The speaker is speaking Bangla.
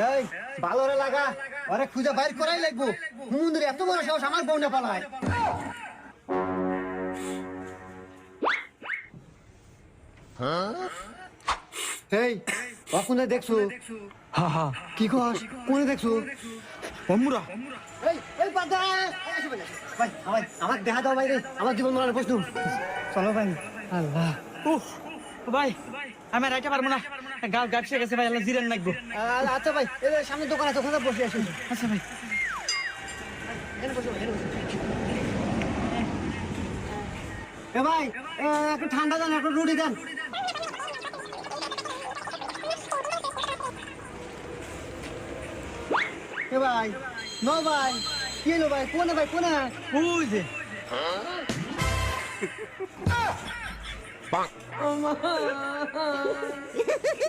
এই ভালোরে লাগা আরে খুঁজে বাইর করাই লাগবো হুমুন্দির এত বড় সাহস আমার বউনে পালায় এই কোনে দেখছো হা হা কি কস কোনে দেখছো অমুরা এই বাদা ভাই আমার দেখা দাও ভাই রে আমার জীবন মরণের প্রশ্ন চলো ভাই আল্লাহ উহ ভাই আমি রাইতে পারবো না গাল গাড়ছে গেছে ভাই আল্লাহ জিরান লাগবো আচ্ছা ভাই এই যে সামনে দোকান আছে ওখানে বসে আসি আচ্ছা ভাই এখানে বসো এ ভাই একটু ঠান্ডা দেন একটু রুটি দেন এ ভাই নো ভাই কি হলো ভাই কোনে ওই যে